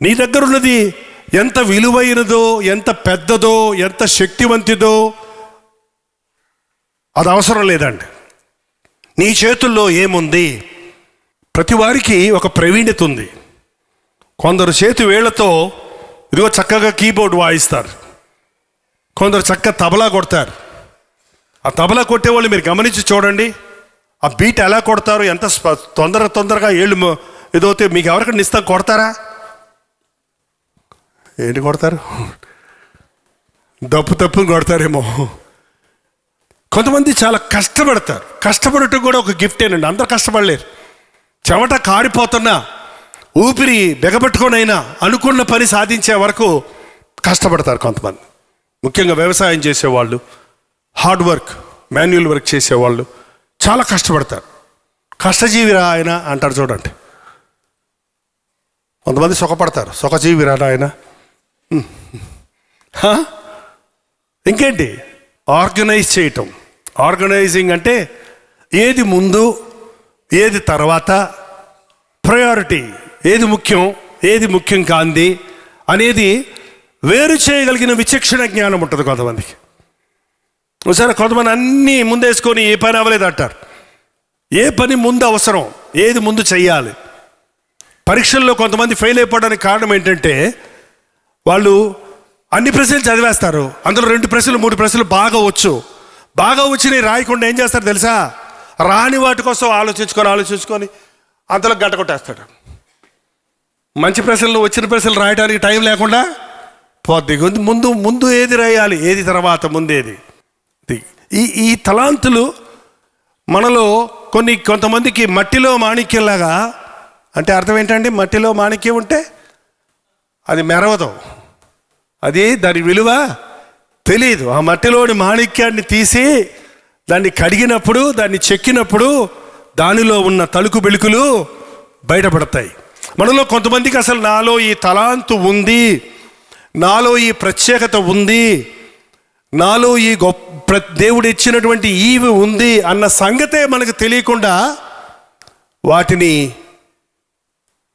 నీ దగ్గర ఉన్నది ఎంత విలువైనదో, ఎంత పెద్దదో, ఎంత శక్తివంతిదో అది అవసరం లేదండి. నీ చేతుల్లో ఏముంది? ప్రతి వారికి ఒక ప్రవీణ్యత ఉంది. కొందరు చేతి వేళ్లతో ఇదిగో చక్కగా కీబోర్డ్ వాయిస్తారు, కొందరు చక్కగా తబలా కొడతారు. ఆ తబలా కొట్టేవాళ్ళు మీరు గమనించి చూడండి, ఆ బీట్ ఎలా కొడతారు, ఎంత తొందరగా ఏళ్ళు ఏదైతే మీకు ఎవరికైనా ఇస్తాం కొడతారా? ఏంటి కొడతారు? తప్పుని కొడతారేమో. కొంతమంది చాలా కష్టపడతారు. కష్టపడటం కూడా ఒక గిఫ్టేనండి. అందరు కష్టపడలేరు. చెమట కారిపోతున్నా, ఊపిరి బెగబెట్టుకొనైనా అనుకున్న పని సాధించే వరకు కష్టపడతారు కొంతమంది. ముఖ్యంగా వ్యవసాయం చేసేవాళ్ళు, హార్డ్ వర్క్, మాన్యువల్ వర్క్ చేసేవాళ్ళు చాలా కష్టపడతారు. కష్టజీవిరా ఆయన అంటారు చూడండి. కొంతమంది సుఖపడతారు, సుఖజీవిరా ఆయన. ఇంకేంటి? ఆర్గనైజ్ చేయటం. ఆర్గనైజింగ్ అంటే ఏది ముందు, ఏది తర్వాత, ప్రయారిటీ, ఏది ముఖ్యం, ఏది ముఖ్యం కాంది అనేది వేరు చేయగలిగిన విచక్షణ జ్ఞానం ఉంటుంది కొంతమందికి. సరే, కొంతమంది అన్నీ ముందేసుకొని ఏ పని అవ్వలేదు అంటారు. ఏ పని ముందు అవసరం, ఏది ముందు చెయ్యాలి. పరీక్షల్లో కొంతమంది ఫెయిల్ అయిపోవడానికి కారణం ఏంటంటే వాళ్ళు అన్ని ప్రశ్నలు చదివేస్తారు, అందులో 2 ప్రశ్నలు 3 ప్రశ్నలు బాగా వచ్చినాయి రాయకుండా ఏం చేస్తారు తెలుసా? రాని వాటి కోసం ఆలోచించుకొని అంతలో గంట కొట్టేస్తాడు. మంచి ప్రశ్నలు, వచ్చిన ప్రశ్నలు రాయడానికి టైం లేకుండా పోద్ది. ముందు ఏది రాయాలి, ఏది తర్వాత ముందేది. ఈ తలాంతులు మనలో కొంతమందికి మట్టిలో మాణిక్యంలాగా. అంటే అర్థం ఏంటండి? మట్టిలో మాణిక్యం ఉంటే అది మెరవదు, అది దాని విలువ తెలియదు. ఆ మట్టిలోని మాణిక్యాన్ని తీసి దాన్ని కడిగినప్పుడు, దాన్ని చెక్కినప్పుడు దానిలో ఉన్న తలుకు బెలుకులు బయటపడతాయి. మనలో కొంతమందికి అసలు నాలో ఈ తలాంతు ఉంది, నాలో ఈ ప్రత్యేకత ఉంది, నాలో ఈ దేవుడు ఇచ్చినటువంటి ఈవి ఉంది అన్న సంగతే మనకు తెలియకుండా వాటిని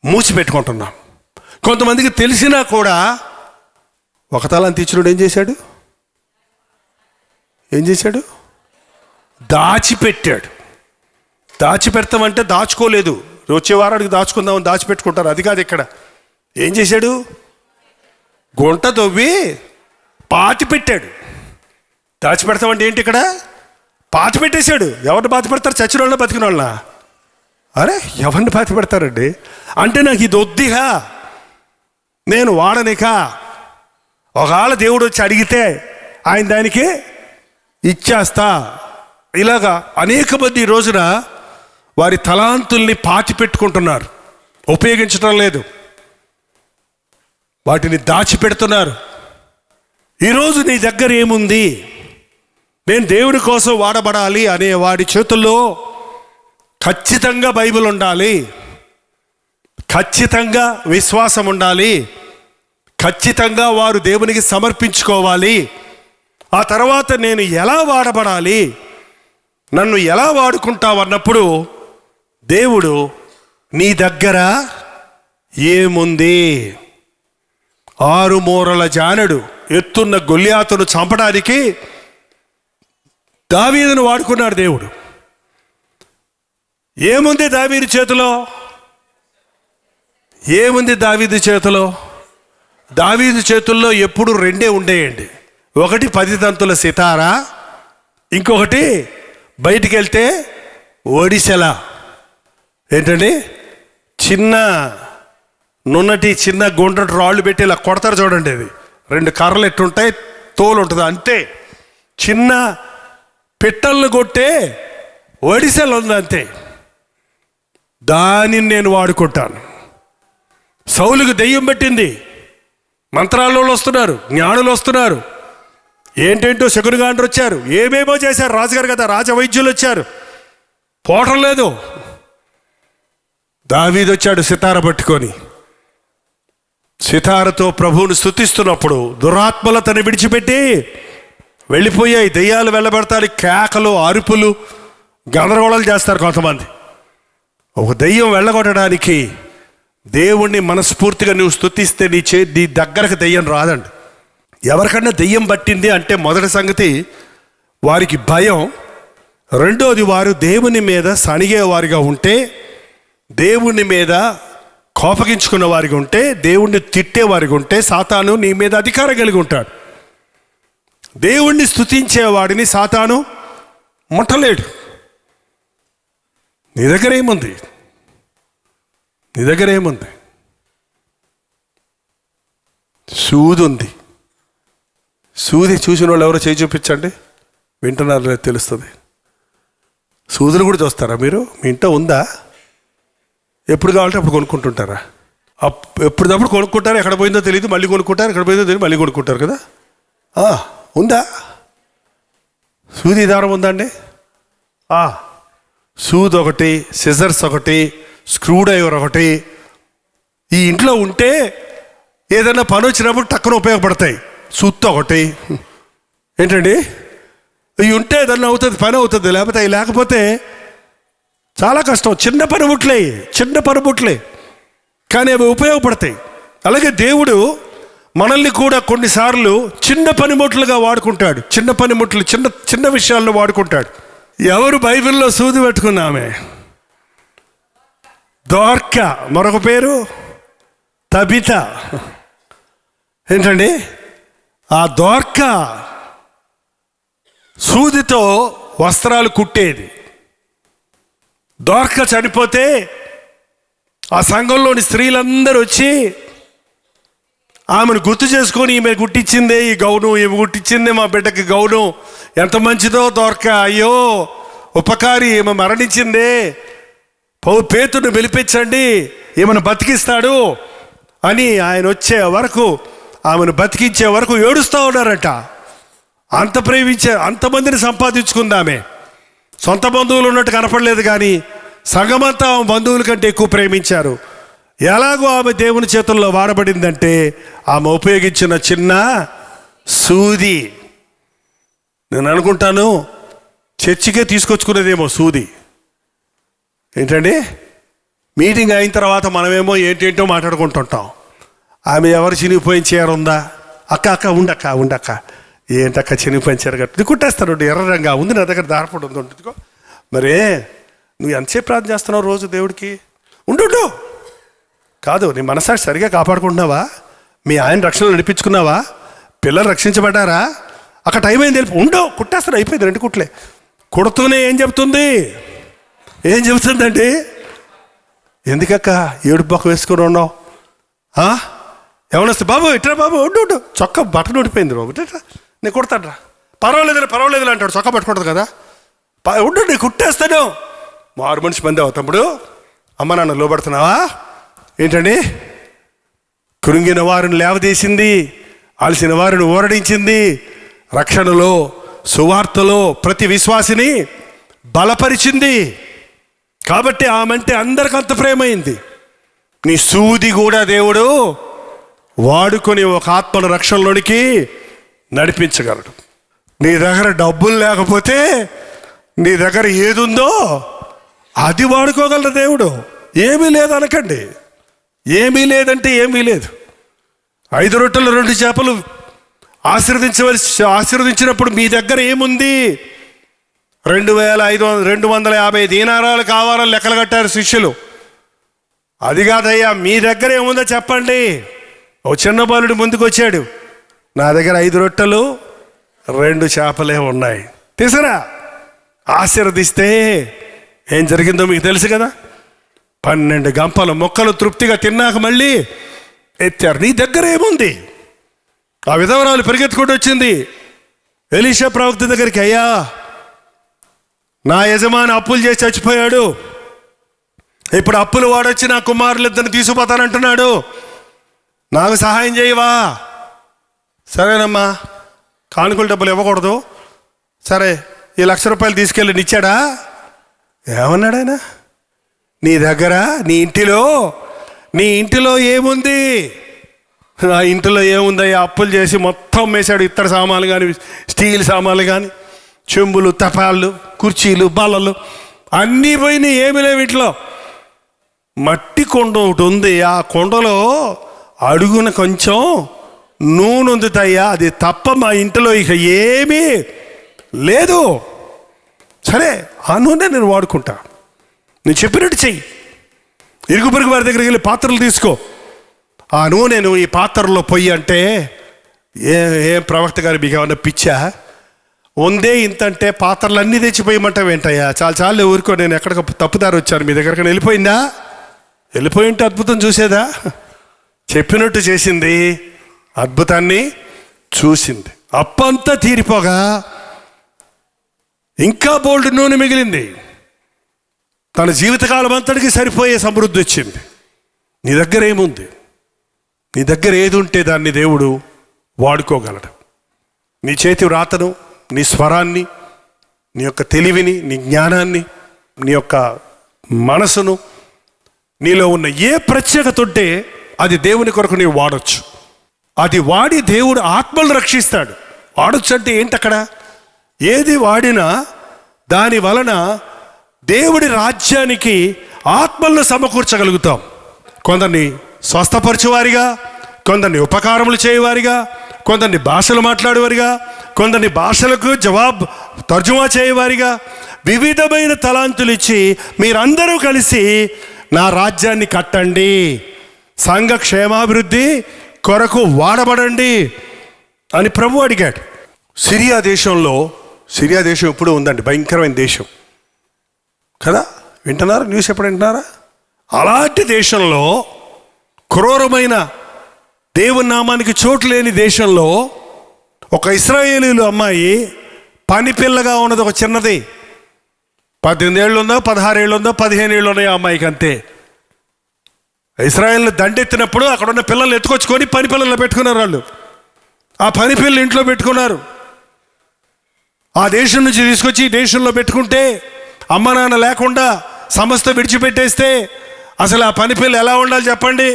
మూసిపెట్టుకుంటున్నాం. కొంతమందికి తెలిసినా కూడా ఒక తలాంతు ఇచ్చినోడు ఏం చేశాడు? దాచిపెట్టాడు. దాచిపెడతామంటే దాచుకోలేదు. వచ్చే వారానికి దాచుకుందామని దాచిపెట్టుకుంటారు, అది కాదు ఇక్కడ. ఏం చేశాడు? గుంట తవ్వి పాతి పెట్టాడు. దాచిపెడతామంటే ఏంటి? ఇక్కడ పాతి పెట్టేశాడు. ఎవరిని పాతి పెడతారు? చచ్చిన వాళ్ళ, బతికిన వాళ్ళ? అరే, ఎవరిని పాతి పెడతారండి? అంటే నాకు ఇది వద్దిగా, నేను వాడనికా, ఒకవేళ దేవుడు వచ్చి అడిగితే ఆయన దానికి ఇచ్చేస్తా. ఇలాగా అనేక మంది ఈ రోజున వారి తలాంతుల్ని పాతి పెట్టుకుంటున్నారు, ఉపయోగించడం లేదు, వాటిని దాచిపెడుతున్నారు. ఈరోజు నీ దగ్గర ఏముంది? నేను దేవుడి కోసం వాడబడాలి అనే వాడి చేతుల్లో ఖచ్చితంగా బైబిల్ ఉండాలి, ఖచ్చితంగా విశ్వాసం ఉండాలి, ఖచ్చితంగా వారు దేవునికి సమర్పించుకోవాలి. ఆ తర్వాత నేను ఎలా వాడబడాలి, నన్ను ఎలా వాడుకుంటావన్నప్పుడు దేవుడు నీ దగ్గర ఏముంది? 6 మూరల జానెడు ఎత్తున్న గొల్యాతును చంపడానికి దావీదును వాడుకున్నాడు దేవుడు. ఏముంది దావీదు చేతిలో? ఏముంది దావీదు చేతిలో? దావీదు చేతుల్లో ఎప్పుడు 2 ఉండేయండి. ఒకటి 10 తంతుల సితారా, ఇంకొకటి బయటికి వెళ్తే ఒడిసెల. ఏంటండి? చిన్న నున్నటి చిన్న గుండ్రటి రాళ్ళు పెట్టి ఇలా కొడతారు చూడండి. అది 2 కర్రలు ఎట్టుంటాయి, తోలు ఉంటుంది అంతే. చిన్న పిట్టలను కొట్టే ఒడిసెలు ఉంది అంతే. దానిని నేను వాడుకుంటాను. సౌలుకు దెయ్యం పట్టింది, మంత్రాల్లో వస్తున్నారు, జ్ఞానులు వస్తున్నారు, ఏంటేంటో శకునగాండ్రు వచ్చారు, ఏమేమో చేశారు. రాజుగారు కదా, రాజవైద్యులు వచ్చారు, పోవటం లేదు. దావీదు వచ్చాడు సితార పట్టుకొని. సితారతో ప్రభువును స్తుతిస్తున్నప్పుడు దురాత్మలు తను విడిచిపెట్టి వెళ్ళిపోయాయి. దెయ్యాలు వెళ్ళబెడతారు, కేకలు, అరుపులు, గందరగోళాలు చేస్తారు కొంతమంది. ఒక దెయ్యం వెళ్ళగొట్టడానికి దేవుణ్ణి మనస్ఫూర్తిగా నువ్వు స్తుతిస్తే నీ దగ్గరకు దెయ్యం రాదండి. ఎవరికన్నా దెయ్యం పట్టింది అంటే మొదటి సంగతి వారికి భయం, రెండోది వారు దేవుని మీద సణిగేవారిగా ఉంటే, దేవుని మీద కోపగించుకున్న వారికి ఉంటే, దేవుణ్ణి తిట్టేవారికి ఉంటే సాతాను నీ మీద అధికారం కలిగి ఉంటాడు. దేవుణ్ణి స్తుతించేవాడిని సాతాను ముట్టలేడు. నీ దగ్గర ఏముంది? నీ దగ్గర ఏముంది? సూది ఉంది. సూది చూసిన వాళ్ళు ఎవరో చేయి చూపించండి, వింటున్నారు తెలుస్తుంది. సూదులు కూడా చూస్తారా మీరు? మీ ఇంట్లో ఉందా? ఎప్పుడు కావాలంటే అప్పుడు కొనుక్కుంటుంటారా? ఎప్పుడప్పుడు కొనుక్కుంటారు, ఎక్కడ పోయిందో తెలియదు, మళ్ళీ కొనుక్కుంటారు, ఎక్కడ పోయిందో తెలియదు, మళ్ళీ కొనుక్కుంటారు కదా. ఉందా? సూది దారం ఉందా అండి? సూది ఒకటి, సిజర్స్ ఒకటి, స్క్రూ డ్రైవర్ ఒకటి ఈ ఇంట్లో ఉంటే ఏదైనా పని వచ్చినప్పుడు టక్కున ఉపయోగపడతాయి. సూత్తో ఒకటి ఏంటండి, ఇవి ఉంటే ఏదన్నా అవుతుంది, పని అవుతుంది. లేకపోతే అవి లేకపోతే చాలా కష్టం. చిన్న పనిముట్లే కానీ అవి ఉపయోగపడతాయి. అలాగే దేవుడు మనల్ని కూడా కొన్నిసార్లు చిన్న పనిముట్లుగా వాడుకుంటాడు. చిన్న పనిముట్లు, చిన్న చిన్న విషయాల్లో వాడుకుంటాడు. ఎవరు బైబిల్లో సూది పెట్టుకున్నామే? దోర్కా, మరొక పేరు తబిత. ఏంటండి, ఆ దోర్కా సూదితో వస్త్రాలు కుట్టేది. దోర్కా చనిపోతే ఆ సంఘంలోని స్త్రీలందరూ వచ్చి ఆమెను గుర్తు చేసుకొని, ఈమె కుట్టించిందే ఈ గౌను, ఈమె కుట్టించిందే మా బిడ్డకి గౌను, ఎంత మంచిదో దోర్కా, అయ్యో ఉపకారి, ఈమె మరణించిందే, పేతుని పిలిపించండి, ఈమెను బతికిస్తాడు అని ఆయన వచ్చే వరకు, ఆమెను బతికించే వరకు ఏడుస్తూ ఉన్నారట. అంత ప్రేమించే, అంతమందిని సంపాదించుకుందామే. సొంత బంధువులు ఉన్నట్టు కనపడలేదు, కానీ సగమంతా ఆమె బంధువుల కంటే ఎక్కువ ప్రేమించారు. ఎలాగో ఆమె దేవుని చేతుల్లో వాడబడిందంటే ఆమె ఉపయోగించిన చిన్న సూది. నేను అనుకుంటాను చర్చికే తీసుకొచ్చుకునేదేమో సూది. ఏంటండి, మీటింగ్ అయిన తర్వాత మనమేమో ఏంటేంటో మాట్లాడుకుంటుంటాం. ఆమె ఎవరు చినిగిపోయిన చీర ఉందా? అక్క ఉండక్క ఏంటక్క చినిగిపోయిన చీర కట్టి కుట్టేస్తాడు, ఎర్ర రంగా ఉంది, నా దగ్గర దారపడి ఉంది ఉంటుందికో. మరే నువ్వు ఎంతసేపు ప్రార్థన చేస్తున్నావు రోజు దేవుడికి? ఉండు కాదు, నీ మనసాక్షి సరిగా కాపాడుకుంటున్నావా? మీ ఆయన రక్షణలో నడిపించుకున్నావా? పిల్లలు రక్షించబడ్డారా? అక్కడ టైం అయింది తెలిపి ఉండవు, కుట్టేస్తాడు, అయిపోయింది 2 కుట్లే. కుడుతూనే ఏం చెబుతుందండి? ఎందుకక్క ఏడు పక్క వేసుకుని ఉన్నావు? ఏమన్నా బాబు ఇట్రా, బాబు ఉండు, చొక్కా బట్టలు ఊడిపోయింది బాబు, ఇట్రా నేను కుడతాడ్రా. పర్వాలేదు అంటాడు, చొక్కా పట్టుకుంటుంది కదా. ఉండు నేను కుట్టేస్తాను. మారు మనిషి మంది తమ్ముడు, అమ్మ నాన్న లోబడుతున్నావా? ఏంటండి, కృంగిన వారిని లేవదీసింది, అలసిన వారిని ఊరడించింది, రక్షణలో సువార్తలో ప్రతి విశ్వాసిని బలపరిచింది. కాబట్టి ఆమెంటే అందరికి అంత ప్రేమైంది. నీ సూది కూడా దేవుడు వాడుకొని ఒక ఆత్మల రక్షణలోనికి నడిపించగలడు. నీ దగ్గర డబ్బులు లేకపోతే నీ దగ్గర ఏది ఉందో అది వాడుకోగలడు దేవుడు. ఏమీ లేదు అనకండి. ఏమీ లేదంటే ఏమీ లేదు. 5 రొట్టెలు 2 చేపలు ఆశీర్వదించినప్పుడు మీ దగ్గర ఏముంది? 250 దీనారాలు కావాలని లెక్కలు కట్టారు శిష్యులు. అది కాదయ్యా, మీ దగ్గర ఏముందో చెప్పండి. ఓ చిన్న బాలుడు ముందుకు వచ్చాడు, నా దగ్గర 5 రొట్టెలు 2 చేపలే ఉన్నాయి, తీసుకురా. ఆశీర్వదిస్తే ఏం జరిగిందో మీకు తెలుసు కదా. 12 గంపల మొక్కలు తృప్తిగా తిన్నాక మళ్ళీ ఎత్తారు. నీ దగ్గర ఏముంది? ఆ విధవరాలు పరిగెత్తుకుంటూ వచ్చింది ఎలీషా ప్రవక్త దగ్గరికి, అయ్యా నా యజమాని అప్పులు చేసి చచ్చిపోయాడు, ఇప్పుడు అప్పులు వాడొచ్చి నా కుమారులిద్దరిని తీసుకుపోతానంటున్నాడు, నాకు సహాయం చేయవా? సరేనమ్మా, కానుకల డబ్బులు ఇవ్వకూడదు, సరే ఈ 1,00,000 రూపాయలు తీసుకెళ్ళి ఇచ్చాడా? ఏమన్నాడు ఆయన? నీ దగ్గర నీ ఇంటిలో ఏముంది? ఆ ఇంటిలో ఏముందయ్యా? అప్పులు చేసి మొత్తం వేశాడు. ఇత్తడి సామాన్లు కానీ, స్టీల్ సామాన్లు కానీ, చెంబులు, తపాళ్ళు, కుర్చీలు, బల్లలు అన్నీ పోయినాయి, ఏమి లేవు ఇంట్లో. మట్టి కొండ ఒకటి ఉంది, ఆ కొండలో అడుగున కొంచెం నూనె ఉందితయ్యా, అది తప్ప మా ఇంటిలో ఇక ఏమీ లేదు. సరే, ఆ నూనె నేను వాడుకుంటా, నేను చెప్పినట్టు చెయ్యి. ఇరుగు పొరుగు వారి దగ్గరికి వెళ్ళి పాత్రలు తీసుకో, ఆ నూనె నువ్వు ఈ పాత్రలో పొయ్యి అంటే, ఏం ప్రవక్త గారు మీకు ఏమన్నా పిచ్చా, ఉందే ఇంతంటే పాత్రలు అన్నీ తెచ్చిపోయమంటావు ఏంటయ్యా, చాలా ఊరుకో, నేను ఎక్కడికి తప్పుదారి వచ్చాను మీ దగ్గరికి, వెళ్ళిపోయిందా? వెళ్ళిపోయి ఉంటే అద్భుతం చూసేదా? చెప్పినట్టు చేసింది, అద్భుతాన్ని చూసింది. అప్పంతా తీరిపోగా ఇంకా బోల్డ్ నూనె మిగిలింది. తన జీవితకాలం అంతటికి సరిపోయే సమృద్ధి వచ్చింది. నీ దగ్గర ఏముంది? నీ దగ్గర ఏది ఉంటే దాన్ని దేవుడు వాడుకోగలడు. నీ చేతి వ్రాతను, నీ స్వరాన్ని, నీ యొక్క తెలివిని, నీ జ్ఞానాన్ని, నీ యొక్క మనసును, నీలో ఉన్న ఏ ప్రత్యేకత ఉంటే అది దేవుని కొరకు నీవు వాడచ్చు. అది వాడి దేవుడు ఆత్మలను రక్షిస్తాడు. వాడచ్చు అంటే ఏంటి? అక్కడ ఏది వాడినా దాని వలన దేవుడి రాజ్యానికి ఆత్మలను సమకూర్చగలుగుతాం. కొందరిని స్వస్థపరచువారిగా, కొందరిని ఉపకారములు చేయవారిగా, కొందరిని భాషలు మాట్లాడేవారిగా, కొందరిని భాషలకు జవాబు తర్జుమా చేయవారిగా, వివిధమైన తలాంతులు ఇచ్చి మీరందరూ కలిసి నా రాజ్యాన్ని కట్టండి, సంఘ క్షేమాభివృద్ధి కొరకు వాడబడండి అని ప్రభు అడిగాడు. సిరియా దేశం ఎప్పుడూ ఉందండి, భయంకరమైన దేశం కదా. వింటున్నారా? న్యూస్ ఎప్పుడు వింటున్నారా? అలాంటి దేశంలో, క్రూరమైన దేవుని నామానికి చోటు లేని దేశంలో, ఒక ఇశ్రాయేలీలు అమ్మాయి పని పిల్లగా ఉన్నది, ఒక చిన్నది. 18 ఏళ్ళు ఉందో, 16 ఏళ్ళు ఉందో, 15 ఏళ్ళు ఉన్నాయో అమ్మాయికి, అంతే. ఇశ్రాయేల్ని దండెత్తినప్పుడు అక్కడ ఉన్న పిల్లల్ని ఎత్తుకొచ్చుకొని పని పిల్లలు పెట్టుకున్నారు. వాళ్ళు ఆ పని పిల్లలు ఇంట్లో పెట్టుకున్నారు. ఆ దేశం నుంచి తీసుకొచ్చి ఈ దేశంలో పెట్టుకుంటే, అమ్మ నాన్న లేకుండా సమస్త విడిచిపెట్టేస్తే అసలు ఆ పని పిల్ల ఎలా ఉండాలి చెప్పండి?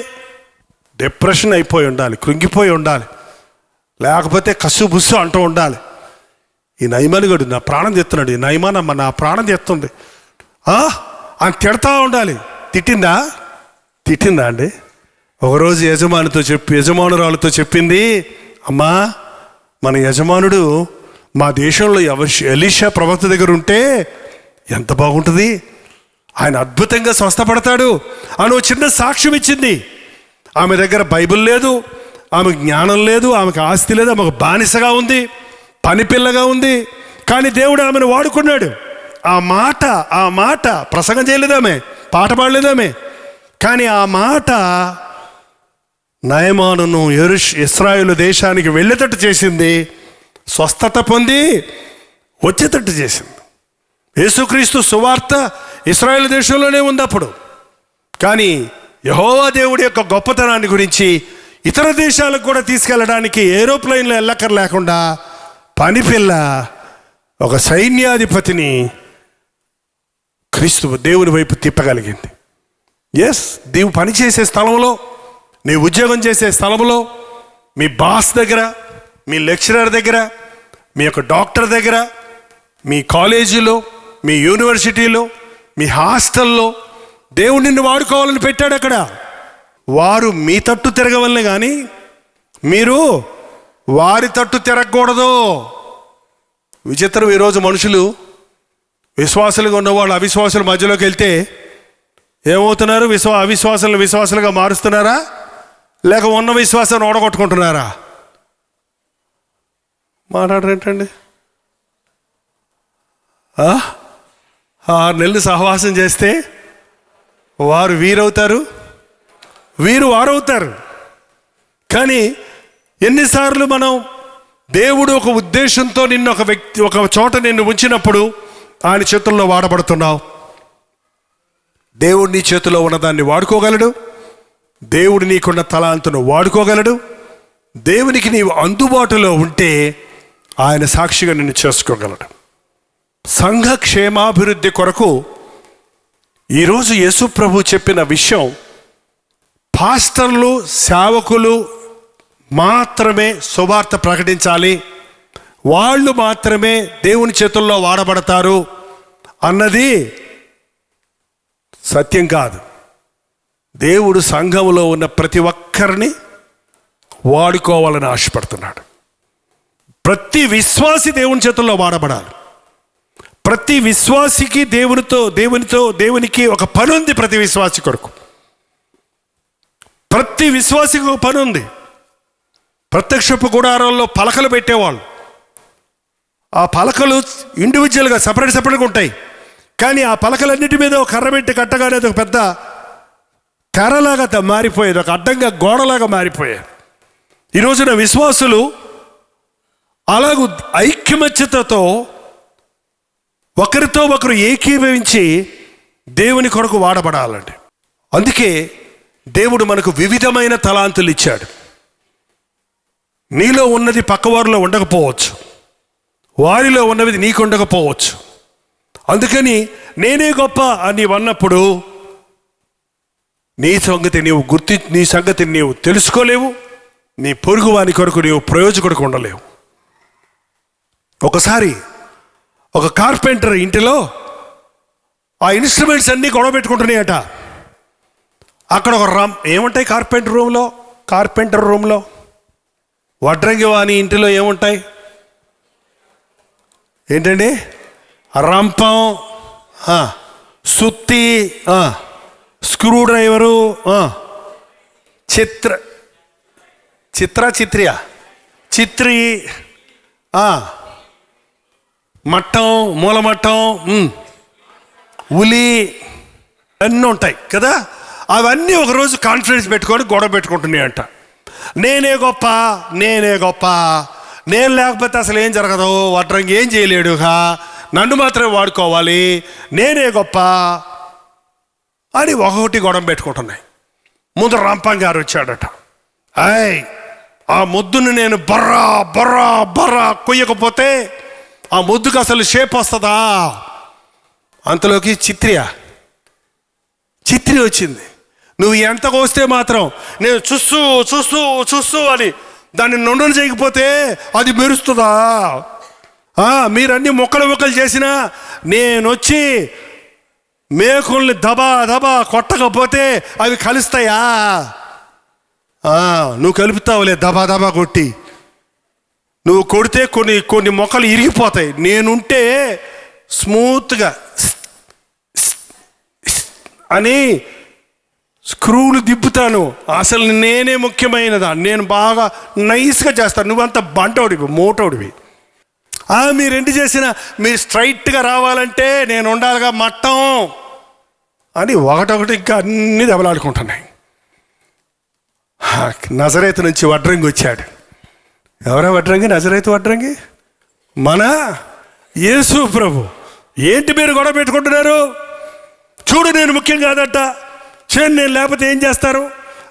డిప్రెషన్ అయిపోయి ఉండాలి, కృంగిపోయి ఉండాలి, లేకపోతే కస్సు బుస్సు అంటూ ఉండాలి. ఈ నయమానుగడు నా ప్రాణం తెస్తున్నాడు, ఈ నయమానమ్మ నా ప్రాణం తెస్తుంది అని తిడతా ఉండాలి. తిట్టిందా అండి? ఒకరోజు యజమానురాలతో చెప్పింది, అమ్మా, మన యజమానుడు మా దేశంలో ఎలీషా ప్రవక్త దగ్గర ఉంటే ఎంత బాగుంటుంది, ఆయన అద్భుతంగా స్వస్థపడతాడు అని ఒక చిన్న సాక్ష్యం ఇచ్చింది. ఆమె దగ్గర బైబిల్ లేదు, ఆమెకు జ్ఞానం లేదు, ఆమెకు ఆస్తి లేదు, ఆమెకు బానిసగా ఉంది, పని పిల్లగా ఉంది. కానీ దేవుడు ఆమెను వాడుకున్నాడు. ఆ మాట ప్రసంగం చేయలేదామె, పాట పాడలేదామె, కానీ ఆ మాట నయమానును ఇశ్రాయేలు దేశానికి వెళ్ళేటట్టు చేసింది, స్వస్థత పొంది వచ్చేటట్టు చేసింది. యేసుక్రీస్తు సువార్త ఇశ్రాయేలు దేశంలోనే ఉంది అప్పుడు. కానీ యెహోవా దేవుడి యొక్క గొప్పతనాన్ని గురించి ఇతర దేశాలకు కూడా తీసుకెళ్ళడానికి ఏరోప్లైన్లో లేకుండా పనిపిల్ల ఒక సైన్యాధిపతిని క్రీస్తు దేవుని వైపు తిప్పగలిగింది. నీవు పనిచేసే స్థలంలో, నీ ఉద్యోగం చేసే స్థలంలో, మీ బాస్ దగ్గర, మీ లెక్చరర్ దగ్గర, మీ యొక్క డాక్టర్ దగ్గర, మీ కాలేజీలో, మీ యూనివర్సిటీలో, మీ హాస్టల్లో దేవుడు నిన్ను వాడుకోవాలని పెట్టాడు. అక్కడ వారు మీ తట్టు తిరగవలనే కానీ మీరు వారి తట్టు తిరగకూడదు. విచిత్రం, ఈరోజు మనుషులు విశ్వాసులుగా ఉన్నవాళ్ళు అవిశ్వాసుల మధ్యలోకి వెళ్తే ఏమవుతున్నారు? అవిశ్వాసులను విశ్వాసులుగా మారుస్తున్నారా, లేక ఉన్న విశ్వాసాన్ని ఓడగొట్టుకుంటున్నారా? మాట్లాడరేంటండి? 6 నెలలు సహవాసం చేస్తే వారు వీరవుతారు, వీరు వారవుతారు. కానీ ఎన్నిసార్లు మనం దేవుడు ఒక ఉద్దేశంతో నిన్ను ఒక చోట నిన్ను ఉంచినప్పుడు ఆయన చేతుల్లో వాడబడుతున్నావు. దేవుడు నీ చేతిలో ఉన్నదాన్ని వాడుకోగలడు, దేవుడు నీకున్న తలాంతును వాడుకోగలడు. దేవునికి నీవు అందుబాటులో ఉంటే ఆయన సాక్షిగా నిన్ను చేసుకోగలడు. సంఘ క్షేమాభివృద్ధి కొరకు ఈరోజు యేసు ప్రభు చెప్పిన విషయం, పాస్టర్లు, సేవకులు మాత్రమే సువార్త ప్రకటించాలి, వాళ్ళు మాత్రమే దేవుని చేతుల్లో వాడబడతారు అన్నది సత్యం కాదు. దేవుడు సంఘంలో ఉన్న ప్రతి ఒక్కరిని వాడుకోవాలని ఆశపడుతున్నాడు. ప్రతి విశ్వాసి దేవుని చేతుల్లో వాడబడాలి. ప్రతి విశ్వాసికి దేవునికి ఒక పని ఉంది. ప్రతి విశ్వాసి కొరకు ప్రతి విశ్వాసికి ఒక పని ఉంది. ప్రత్యక్షపు గుడారాల్లో పలకలు పెట్టేవాళ్ళు. ఆ పలకలు ఇండివిజువల్గా సపరేట్గా ఉంటాయి. కానీ ఆ పలకలన్నిటి మీద ఒక కర్ర పెట్టి కట్టగానే అది ఒక పెద్ద తెరలాగా మారిపోయేది, ఒక అడ్డంగా గోడలాగా మారిపోయేది. ఈ రోజున విశ్వాసులు అలాగూ ఐక్యమత్యతతో ఒకరితో ఒకరు ఏకీభవించి దేవుని కొరకు వాడబడాలండి. అందుకే దేవుడు మనకు వివిధమైన తలాంతులు ఇచ్చాడు. నీలో ఉన్నది పక్కవారిలో ఉండకపోవచ్చు, వారిలో ఉన్నది నీకు ఉండకపోవచ్చు. అందుకని నేనే గొప్ప అని అన్నప్పుడు నీ సంగతి నీవు తెలుసుకోలేవు. నీ పొరుగు వాని కొరకు నీవు ప్రయోజకుడికి ఉండలేవు. ఒకసారి ఒక కార్పెంటర్ ఇంటిలో ఆ ఇన్స్ట్రుమెంట్స్ అన్నీ గొడవ పెట్టుకుంటున్నాయట. అక్కడ ఒక ఏముంటాయి కార్పెంటర్ రూమ్లో వడ్రంగి వాని ఇంటిలో ఏముంటాయి ఏంటండి? రంపం, సుత్తి, స్క్రూ డ్రైవరు, చిత్రి, మట్టం, మూలమట్టం, ఉలి అన్నీ ఉంటాయి కదా. అవన్నీ ఒకరోజు కాన్ఫిడెన్స్ పెట్టుకొని గొడవ పెట్టుకుంటున్నాయంట. నేనే గొప్ప, నేను లేకపోతే అసలు ఏం జరగదు, వడ్రంగి ఏం చేయలేడుగా, నన్ను మాత్రమే వాడుకోవాలి, నేనే గొప్ప అని ఒకటి గొడవ పెట్టుకుంటున్నాయి. ముందు రంపం గారు వచ్చాడట. ఆ ముద్దును నేను బర్రా కొయ్యకపోతే ఆ ముద్దుకు అసలు షేప్ వస్తుందా? అంతలోకి చిత్రి వచ్చింది. నువ్వు ఎంత కోస్తే మాత్రం నేను చూస్తూ అని దాన్ని నొండను చేయకపోతే అది మెరుస్తుందా? మీరన్నీ ముక్కలు చేసినా నేను వచ్చి మేకుల్ని దబా కొట్టకపోతే అవి కలుస్తాయా? నువ్వు కలుపుతావులే దబా కొట్టి. నువ్వు కొడితే కొన్ని మొక్కలు ఇరిగిపోతాయి. నేనుంటే స్మూత్గా అని స్క్రూలు దిప్పుతాను. అసలు నేనే ముఖ్యమైనదా, నేను బాగా నైస్గా చేస్తాను, నువ్వంత మోటోడివి. మీరేంటి చేసినా మీరు స్ట్రైట్గా రావాలంటే నేను ఉండాలిగా మట్టం అని ఒకటొకటి ఇంకా అన్నీ దెబ్బలాడుకుంటున్నాయి. నజరేతు నుంచి వడ్రంగి వచ్చాడు. ఎవరా వడ్రంగి? నజరేతు వడ్రంగి మన యేసు ప్రభు. ఏంటి మీరు గొడవ పెట్టుకుంటున్నారు? చూడు, నేను ముఖ్యం కాదట. నేను లేకపోతే ఏం చేస్తారు?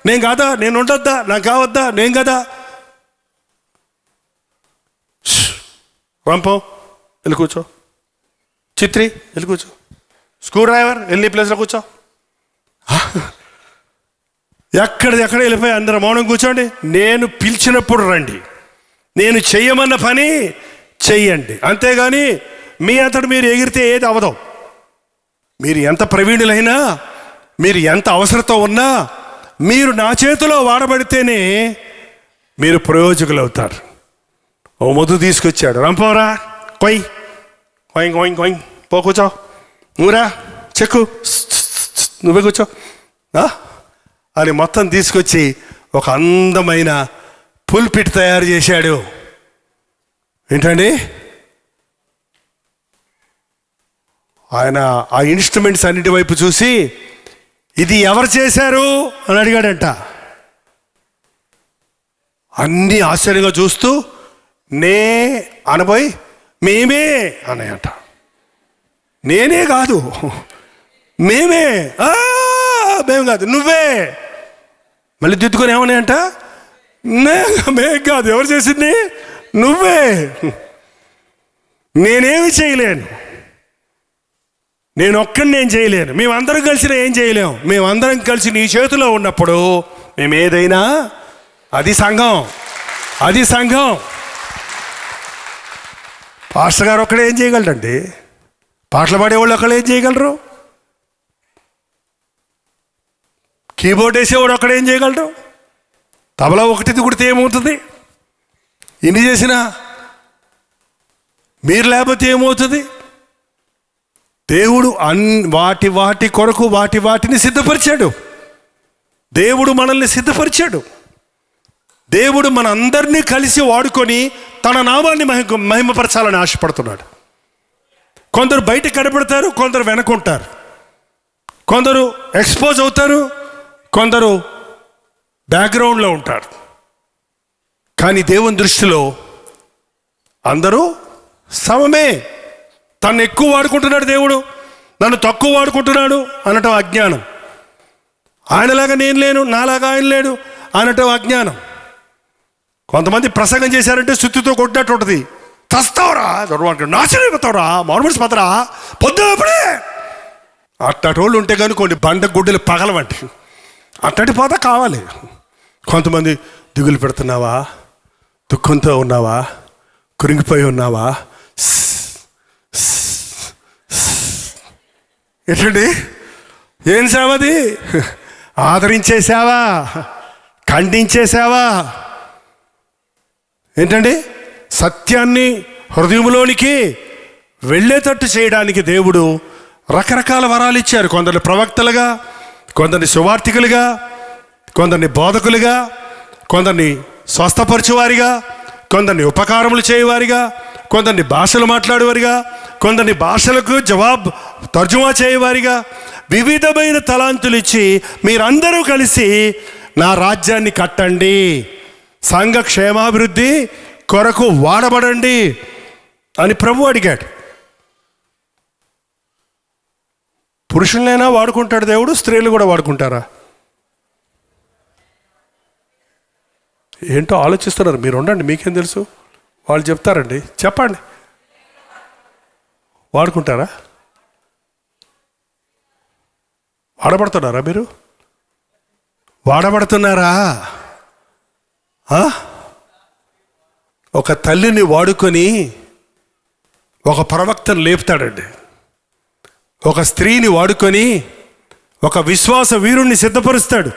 నేను కాదా? నేను ఉండొద్దా? నాకు కావద్దా? నేను కదా? రంపం వెళ్ళి కూర్చో, చిత్రి వెళ్ళి కూర్చో, స్క్రూ డ్రైవర్ వెళ్ళి ప్లేస్లో కూర్చో. ఎక్కడ వెళ్ళిపోయి అందరూ మౌనం కూర్చోండి. నేను పిలిచినప్పుడు రండి, నేను చెయ్యమన్న పని చెయ్యండి. అంతేగాని మీ అంతటి మీరు ఎగిరితే ఏది అవదు. మీరు ఎంత ప్రవీణులైనా, మీరు ఎంత అవసరతో ఉన్నా, మీరు నా చేతిలో వాడబడితేనే మీరు ప్రయోజకులు అవుతారు. ఓ మొద్దు తీసుకొచ్చాడు. రంపవరా కొయ్ పో కూర్చో, ఊరా చెక్కు నువ్వే కూర్చో అని మొత్తం తీసుకొచ్చి ఒక అందమైన పుల్పిట్ తయారు చేశాడు. ఏంటండి? ఆయన ఆ ఇన్స్ట్రుమెంట్స్ అన్నిటి వైపు చూసి ఇది ఎవరు చేశారు అని అడిగాడంట. అన్నీ ఆశ్చర్యంగా చూస్తూ అనబోయి మేమే అన్నాయంట. నేనే కాదు, మేము కాదు, నువ్వే. మళ్ళీ దిద్దుకొని ఏమన్నాయంట? మేం కాదు, ఎవరు చేసింది? నువ్వే. నేనేమి చేయలేను, నేను చేయలేను, మేమందరం కలిసి ఏం చేయలేము. మేమందరం కలిసి నీ చేతిలో ఉన్నప్పుడు మేము ఏదైనా, అది సంఘం. పాస్టర్ గారు ఒక్కడే ఏం చేయగలరండి? పాటలు పాడేవాళ్ళు ఒకళ్ళు ఏం చేయగలరు? కీబోర్డ్ వేసేవాడు అక్కడ ఏం చేయగలడు? తబలా ఒకటి కుడితే ఏమవుతుంది? ఇన్ని చేసినా మీరు లేకపోతే ఏమవుతుంది? దేవుడు వాటి కొరకు వాటిని సిద్ధపరిచాడు. దేవుడు మనల్ని సిద్ధపరిచాడు. దేవుడు మన అందరినీ కలిసి వాడుకొని తన నామాన్ని మహిమపరచాలని ఆశపడుతున్నాడు. కొందరు బయట కనబడతారు, కొందరు వెనకుంటారు, కొందరు ఎక్స్పోజ్ అవుతారు, కొందరు బ్యాక్గ్రౌండ్లో ఉంటారు. కానీ దేవుని దృష్టిలో అందరూ సమమే. తను ఎక్కువ వాడుకుంటున్నాడు దేవుడు, నన్ను తక్కువ వాడుకుంటున్నాడు అనటం అజ్ఞానం. ఆయనలాగా నేను లేను, నాలాగా ఆయన లేడు అనటం అజ్ఞానం. కొంతమంది ప్రసంగం చేశారంటే సుత్తితో కొట్టినట్టు ఉంటుంది. చస్తావురా, నాశనం అయిపోతావురా, మారుమూసి పోతారా పొద్దుప్పుడే అట్టటి వాళ్ళు ఉంటే కానీ కొన్ని బండ గుడ్డలు పగలవంటి. అట్టటి పోత కావాలి. కొంతమంది దిగులు పెడుతున్నావా, దుఃఖంతో ఉన్నావా, కురింగిపోయి ఉన్నావా, ఏంటండి ఏం సేవది? ఆదరించేసావా, ఖండించేసావా? ఏంటండి సత్యాన్ని హృదయంలోనికి వెళ్ళేటట్టు చేయడానికి దేవుడు రకరకాల వరాలు ఇచ్చారు. కొందరిని ప్రవక్తలుగా, కొందరిని సువార్థికులుగా, కొందరిని బోధకులుగా, కొందరిని స్వస్థపరచువారిగా, కొందరిని ఉపకారములు చేయవారిగా, కొందరిని భాషలు మాట్లాడేవారిగా, కొందరిని భాషలకు జవాబు తర్జుమా చేయవారిగా, వివిధమైన తలాంతులు ఇచ్చి మీరందరూ కలిసి నా రాజ్యాన్ని కట్టండి, సంఘ క్షేమాభివృద్ధి కొరకు వాడబడండి అని ప్రభు అడిగాడు. పురుషులైనా వాడుకుంటాడు దేవుడు, స్త్రీలు కూడా వాడుకుంటారా? ఏంటో ఆలోచిస్తున్నారు మీరు. ఉండండి, మీకేం తెలుసు, వాళ్ళు చెప్తారండి. చెప్పండి, వాడుకుంటారా? వాడబడుతున్నారా? మీరు వాడబడుతున్నారా? ఒక తల్లిని వాడుకొని ఒక ప్రవక్తను లేపుతాడండి. ఒక స్త్రీని వాడుకొని ఒక విశ్వాస వీరుణ్ణి సిద్ధపరుస్తాడు.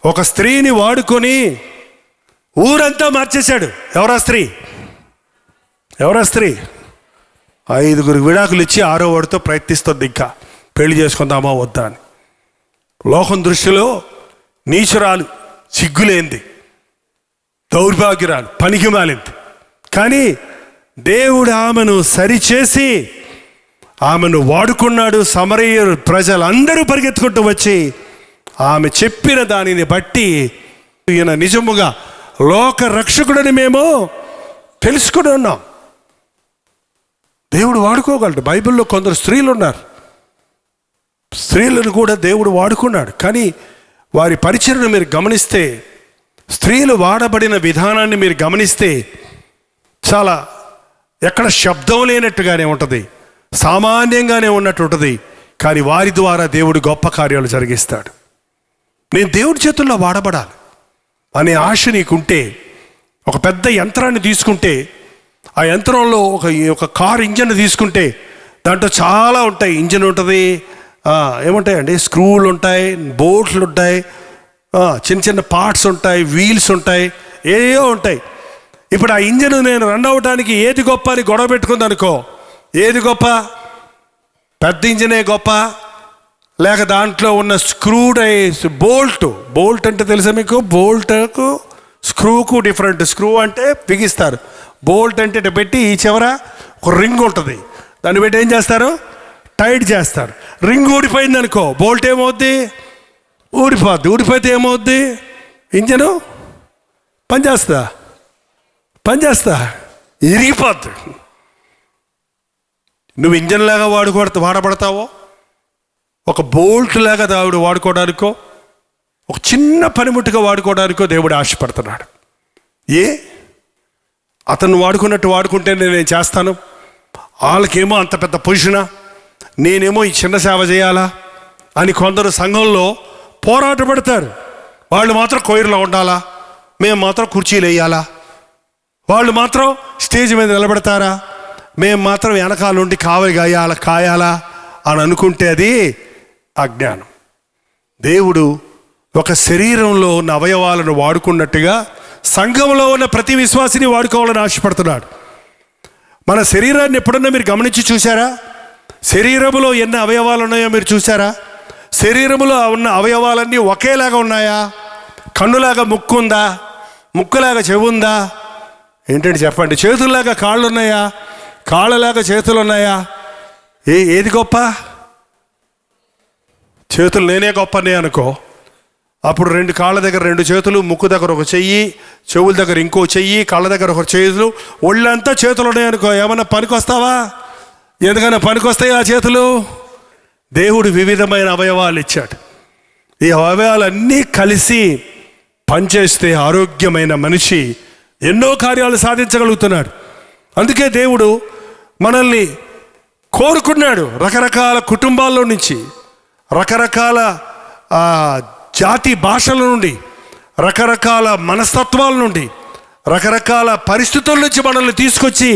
ఒక స్త్రీని వాడుకొని ఊరంతా మార్చేశాడు. ఎవరా స్త్రీ? 5 విడాకులు ఇచ్చి 6వ వాడితో ప్రయత్నిస్తుంది. ఇంకా పెళ్లి చేసుకుందామా వద్దా అని. లోకం దృష్టిలో నీచురాలు, సిగ్గులేంది, దౌర్భాగ్యురాలు, పనికి మాలింది. కానీ దేవుడు ఆమెను సరిచేసి ఆమెను వాడుకున్నాడు. సమరయ ప్రజలందరూ పరిగెత్తుకుంటూ వచ్చి ఆమె చెప్పిన దానిని బట్టి ఈయన నిజముగా లోక రక్షకుడని మేము తెలుసుకుని ఉన్నాం. దేవుడు వాడుకోగలడు. బైబిల్లో కొందరు స్త్రీలు ఉన్నారు, స్త్రీలను కూడా దేవుడు వాడుకున్నాడు. కానీ వారి పరిచర్ను మీరు గమనిస్తే, స్త్రీలు వాడబడిన విధానాన్ని మీరు గమనిస్తే చాలా ఎక్కడ శబ్దం లేనట్టుగానే ఉంటుంది, సామాన్యంగానే ఉన్నట్టు ఉంటుంది. కానీ వారి ద్వారా దేవుడు గొప్ప కార్యాలు జరిగిస్తాడు. నేను దేవుడి చేతుల్లో వాడబడాలి అనే ఆశ నీకుంటే, ఒక పెద్ద యంత్రాన్ని తీసుకుంటే, ఆ యంత్రంలో ఒక కార్ ఇంజన్ తీసుకుంటే దాంట్లో చాలా ఉంటాయి. ఇంజన్ ఉంటుంది, ఏముంటాయండి, స్క్రూలు ఉంటాయి, బోల్ట్లు ఉంటాయి, చిన్న చిన్న పార్ట్స్ ఉంటాయి, వీల్స్ ఉంటాయి, ఏవో ఉంటాయి. ఇప్పుడు ఆ ఇంజన్ నేను రన్ అవ్వడానికి ఏది గొప్ప అని గొడవ పెట్టుకుంది అనుకో, ఏది గొప్ప? పెద్ద ఇంజనే గొప్ప, లేక దాంట్లో ఉన్న బోల్ట్ అంటే తెలుసా మీకు? బోల్ట్కు స్క్రూకు డిఫరెంట్. స్క్రూ అంటే బిగిస్తారు, బోల్ట్ అంటే ఇటు పెట్టి ఈ చివర ఒక రింగ్ ఉంటుంది, దాన్ని పెట్టి ఏం చేస్తారు? టైట్ చేస్తారు. రింగ్ ఊడిపోయింది అనుకో, బోల్ట్ ఏమవుద్ది? ఊడిపోద్ది. ఊడిపోతే ఏమవుద్ది? ఇంజను పనిచేస్తా ఇరిగిపోద్ది. నువ్వు ఇంజన్ లాగా వాడబడతావో, ఒక బోల్ట్ లాగా దేవుడు వాడుకోవడానికో, ఒక చిన్న పనిముట్టుగా వాడుకోవడానికో దేవుడు ఆశపడుతున్నాడు. అతను వాడుకున్నట్టు వాడుకుంటే నేను చేస్తాను, వాళ్ళకేమో అంత పెద్ద పొజిషనా, నేనేమో ఈ చిన్న సేవ చేయాలా అని కొందరు సంఘంలో పోరాట పడతారు. వాళ్ళు మాత్రం కొయిర్లో ఉండాలా, మేము మాత్రం కుర్చీలు వేయాలా, వాళ్ళు మాత్రం స్టేజ్ మీద నిలబెడతారా, మేము మాత్రం వెనకాలండి కాయాలా అని అనుకుంటే అది అజ్ఞానం. దేవుడు ఒక శరీరంలో ఉన్న అవయవాలను వాడుకున్నట్టుగా సంఘంలో ఉన్న ప్రతి విశ్వాసిని వాడుకోవాలని ఆశపడుతున్నాడు. మన శరీరాన్ని ఎప్పుడన్నా మీరు గమనించి చూసారా? శరీరంలో ఎన్ని అవయవాలు ఉన్నాయో మీరు చూసారా? శరీరంలో ఉన్న అవయవాలన్నీ ఒకేలాగా ఉన్నాయా? కన్నులాగా ముక్కు ఉందా? ముక్కులాగా చెవు ఉందా? ఏంటంటే చెప్పండి. చేతుల్లాగా కాళ్ళు ఉన్నాయా? కాళ్ళలాగా చేతులు ఉన్నాయా? ఏది గొప్ప? చేతులు నేనే గొప్పనే అనుకో, అప్పుడు 2 కాళ్ళ దగ్గర 2 చేతులు, ముక్కు దగ్గర ఒక చెయ్యి, చెవుల దగ్గర ఇంకో చెయ్యి, కళ్ళ దగ్గర ఒక చేతులు, ఒళ్ళంతా చేతులు ఉన్నాయనుకో, ఏమన్నా పనికొస్తావా? ఎందుకన్నా పనికొస్తాయి ఆ చేతులు? దేవుడు వివిధమైన అవయవాలు ఇచ్చాడు. ఈ అవయవాలన్నీ కలిసి పనిచేస్తే ఆరోగ్యమైన మనిషి ఎన్నో కార్యాలు సాధించగలుగుతున్నాడు. అందుకే దేవుడు మనల్ని కోరుకున్నాడు. రకరకాల కుటుంబాల్లో నుంచి, రకరకాల జాతి భాషల నుండి, రకరకాల మనస్తత్వాల నుండి, రకరకాల పరిస్థితుల నుంచి మనల్ని తీసుకొచ్చి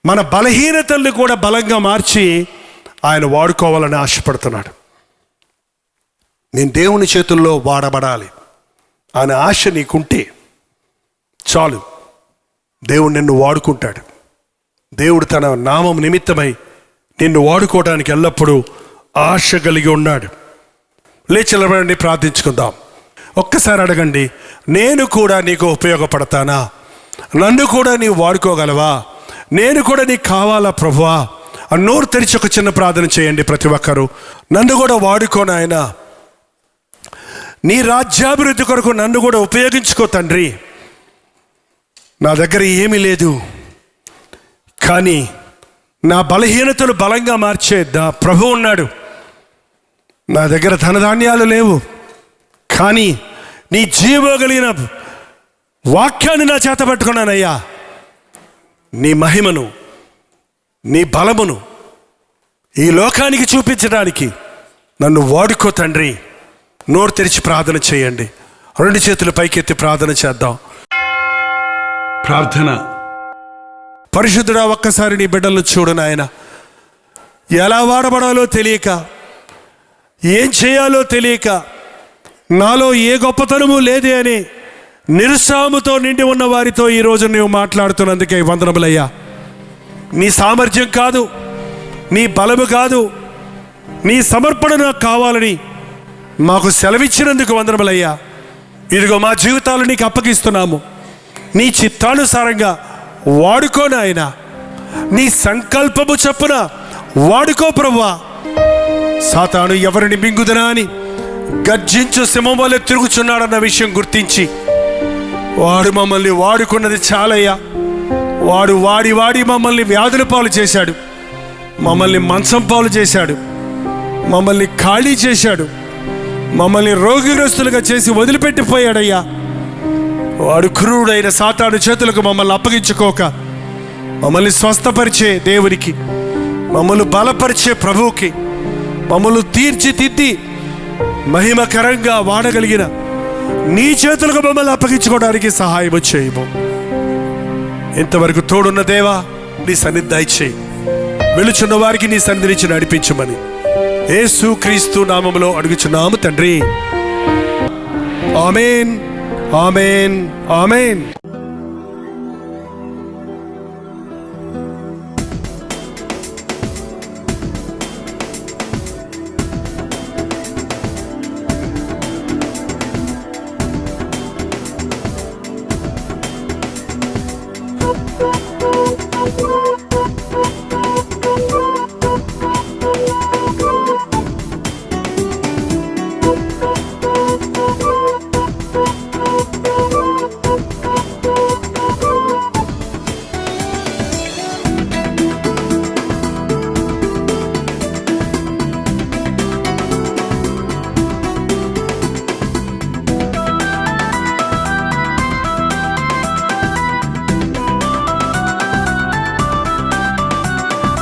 మన బలహీనతల్ని కూడా బలంగా మార్చి ఆయన వాడుకోవాలని ఆశపడుతున్నాడు. నేను దేవుని చేతుల్లో వాడబడాలి అనే ఆశ నీకుంటే చాలు, దేవుడు నిన్ను వాడుకుంటాడు. దేవుడు తన నామం నిమిత్తమై నిన్ను వాడుకోవడానికి ఎల్లప్పుడూ ఆశ కలిగి ఉన్నాడు. లేచిలబడండి, ప్రార్థించుకుందాం. ఒక్కసారి అడగండి, నేను కూడా నీకు ఉపయోగపడతానా? నన్ను కూడా నీవు వాడుకోగలవా? నేను కూడా నీకు కావాలా ప్రభువా? నోరు తెరిచి ఒక చిన్న ప్రార్థన చేయండి ప్రతి ఒక్కరూ. నన్ను కూడా వాడుకో నాయనా, నీ రాజ్యాభివృద్ధి కొరకు నన్ను కూడా ఉపయోగించుకో తండ్రి. నా దగ్గర ఏమీ లేదు, కానీ నా బలహీనతలు బలంగా మార్చే ప్రభు ఉన్నాడు. నా దగ్గర ధనధాన్యాలు లేవు, కానీ నీ జీవం కలిగిన వాక్యాన్ని నా చేత పట్టుకున్నానయ్యా. నీ మహిమను, నీ బలమును ఈ లోకానికి చూపించడానికి నన్ను వాడుకో తండ్రి. నోరు తెరిచి ప్రార్థన చేయండి. 2 చేతులు పైకెత్తి ప్రార్థన చేద్దాం. ప్రార్థన. పరిశుద్ధుడా, ఒక్కసారి నీ బిడ్డలను చూడు నాయన. ఎలా వాడబడాలో తెలియక, ఏం చేయాలో తెలియక, నాలో ఏ గొప్పతనము లేదే అని నిరుత్సాహముతో నిండి ఉన్న వారితో ఈరోజు నీవు మాట్లాడుతున్నందుకే వందనములయ్యా. నీ సామర్థ్యం కాదు, నీ బలము కాదు, నీ సమర్పణ నాకు కావాలని మాకు సెలవిచ్చినందుకు వందనములయ్యా. ఇదిగో మా జీవితాలు నీకు అప్పగిస్తున్నాము. నీ చిత్తానుసారంగా వాడుకో నాయన. నీ సంకల్పము చొప్పున వాడుకో ప్రభువా. సాతాను ఎవరిని మింగుదనా అని గర్జించు సింహం వలె తిరుగుచున్నాడన్న విషయం గుర్తించి వాడు మమ్మల్ని వాడుకున్నది చాలయ్యా. వాడు వాడి మమ్మల్ని వ్యాధుల పాలు చేశాడు, మమ్మల్ని మంచం పాలు చేశాడు, మమ్మల్ని ఖాళీ చేశాడు, మమ్మల్ని రోగిగ్రస్తులుగా చేసి వదిలిపెట్టిపోయాడయ్యా. వాడు క్రూరుడైన సాతాను చేతులకు మమ్మల్ని అప్పగించుకోక మమ్మల్ని స్వస్థపరిచే దేవునికి, మమ్మల్ని బలపరిచే ప్రభువుకి, మమ్మల్ని తీర్చిదిద్ది మహిమకరంగా వాడగలిగిన నీ చేతులకు మమ్మల్ని అప్పగించుకోవడానికి సహాయం చేయము. ఇంతవరకు తోడున్న దేవా, నీ సన్నిధి దయచేయి. వెలుచున్న వారికి నీ సన్నిధిని నడిపించమని యేసుక్రీస్తు నామములో అడుగుచున్నాము తండ్రి. ఆమేన్, ఆమేన్, ఆమేన్.